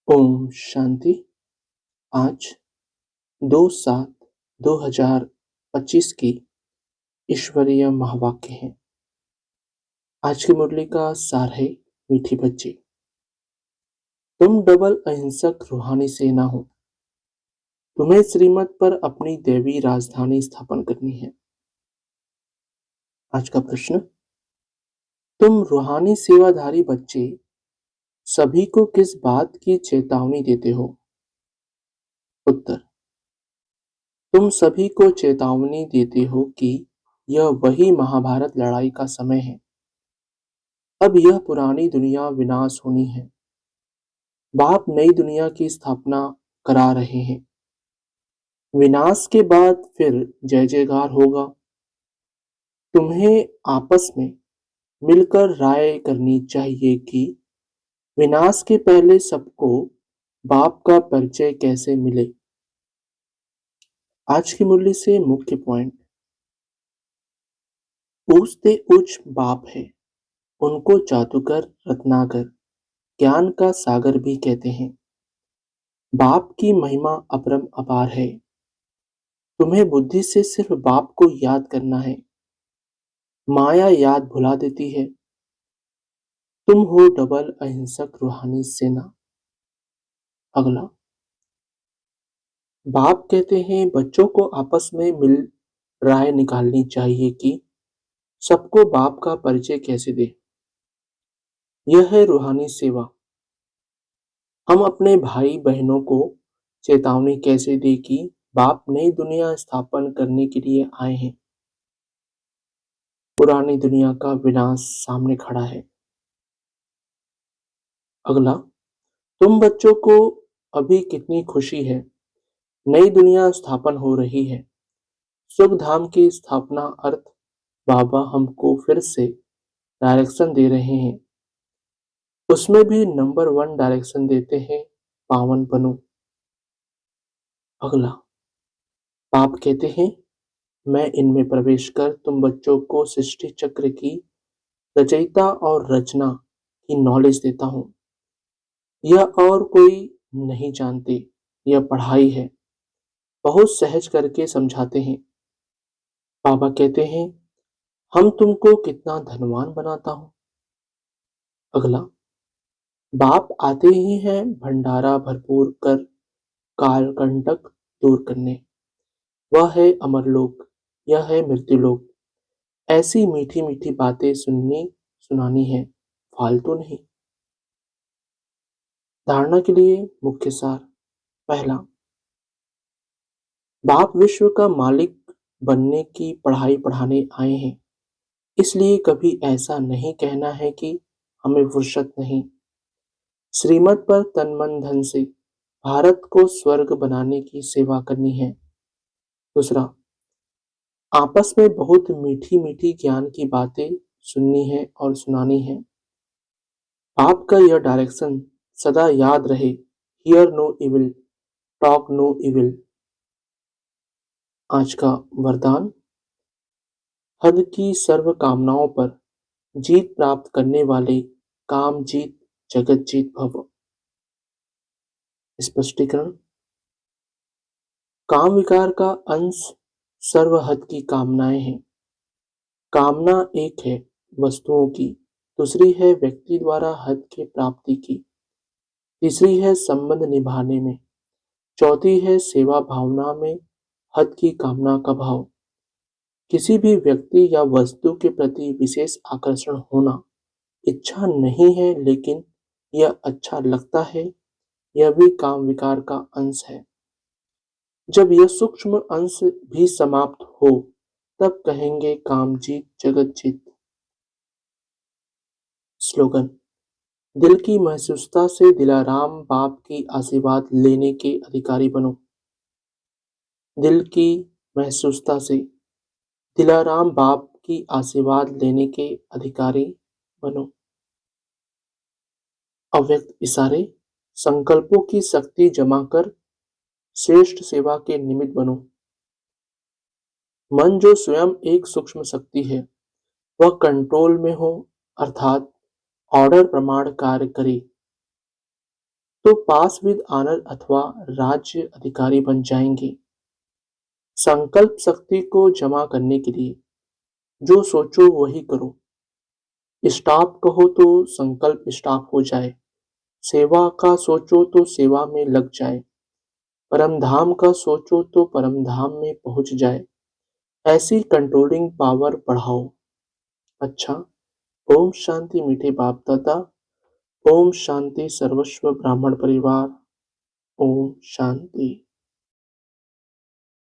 ओम शांति। आज 2/7/2025 की ईश्वरीय महावाक्य है। आज की मुरली का सार है, मीठी बच्ची, तुम डबल अहिंसक रूहानी सेना हो। तुम्हें श्रीमत पर अपनी दैवी राजधानी स्थापन करनी है। आज का प्रश्न, तुम रूहानी सेवाधारी बच्चे सभी को किस बात की चेतावनी देते हो? उत्तर, तुम सभी को चेतावनी देते हो कि यह वही महाभारत लड़ाई का समय है। अब यह पुरानी दुनिया विनाश होनी है। बाप नई दुनिया की स्थापना करा रहे हैं। विनाश के बाद फिर जय जयकार होगा। तुम्हें आपस में मिलकर राय करनी चाहिए कि विनाश के पहले सबको बाप का परिचय कैसे मिले। आज की मुरली से मुख्य पॉइंट, पूछते उच्च बाप है, उनको जादूगर रत्नाकर ज्ञान का सागर भी कहते हैं। बाप की महिमा अपरम अपार है। तुम्हें बुद्धि से सिर्फ बाप को याद करना है। माया याद भुला देती है। तुम हो डबल अहिंसक रूहानी सेना। अगला, बाप कहते हैं बच्चों को आपस में मिल राय निकालनी चाहिए कि सबको बाप का परिचय कैसे दे। यह है रूहानी सेवा। हम अपने भाई बहनों को चेतावनी कैसे दे कि बाप नई दुनिया स्थापन करने के लिए आए हैं। पुरानी दुनिया का विनाश सामने खड़ा है। अगला, तुम बच्चों को अभी कितनी खुशी है, नई दुनिया स्थापन हो रही है। सुख धाम की स्थापना अर्थ बाबा हमको फिर से डायरेक्शन दे रहे हैं। उसमें भी नंबर 1 डायरेक्शन देते हैं, पावन बनो। अगला, बाप कहते हैं मैं इनमें प्रवेश कर तुम बच्चों को सृष्टि चक्र की रचयिता और रचना की नॉलेज देता हूँ। यह और कोई नहीं जानते, यह पढ़ाई है। बहुत सहज करके समझाते हैं। बाबा कहते हैं हम तुमको कितना धनवान बनाता हूँ। अगला, बाप आते ही हैं भंडारा भरपूर कर काल कंटक दूर करने। वह है अमरलोक, यह है मृत्युलोक। ऐसी मीठी मीठी बातें सुनानी है, फालतू नहीं। धारणा के लिए मुख्य सार, पहला, बाप विश्व का मालिक बनने की पढ़ाई पढ़ाने आए हैं। इसलिए कभी ऐसा नहीं कहना है कि हमें फुर्सत नहीं। श्रीमत पर तन मन धन से भारत को स्वर्ग बनाने की सेवा करनी है। दूसरा, आपस में बहुत मीठी मीठी ज्ञान की बातें सुननी है और सुनानी है। आपका यह डायरेक्शन सदा याद रहे, hear no evil, talk no evil. आज का वरदान, हद की सर्व कामनाओं पर जीत प्राप्त करने वाले काम जीत जगत जीत भव। स्पष्टीकरण, काम विकार का अंश सर्वहद की कामनाएं हैं। कामना एक है वस्तुओं की, दूसरी है व्यक्ति द्वारा हद की प्राप्ति की, तीसरी है संबंध निभाने में, चौथी है सेवा भावना में हद की कामना का भाव। किसी भी व्यक्ति या वस्तु के प्रति विशेष आकर्षण होना इच्छा नहीं है, लेकिन यह अच्छा लगता है, यह भी काम विकार का अंश है। जब यह सूक्ष्म अंश भी समाप्त हो तब कहेंगे काम जीत जगत जीत। स्लोगन, दिल की महसूसता से दिलाराम बाप की आशीर्वाद लेने के अधिकारी बनो। दिल की महसूसता से दिलाराम बाप की आशीर्वाद लेने के अधिकारी बनो। अव्यक्त इशारे, संकल्पों की शक्ति जमा कर श्रेष्ठ सेवा के निमित्त बनो। मन जो स्वयं एक सूक्ष्म शक्ति है, वह कंट्रोल में हो, अर्थात ऑर्डर प्रमाण कार्य करे। तो पास विद ऑनर अथवा राज्य अधिकारी बन जाएंगे। संकल्प शक्ति को जमा करने के लिए जो सोचो वही करो। स्टॉप कहो तो संकल्प स्टॉप हो जाए। सेवा का सोचो तो सेवा में लग जाए। परम धाम का सोचो तो परम धाम में पहुंच जाए। ऐसी कंट्रोलिंग पावर बढ़ाओ। अच्छा। ओम शांति मीठे बाप दादा। ओम शांति सर्वस्व ब्राह्मण परिवार। ओम शांति।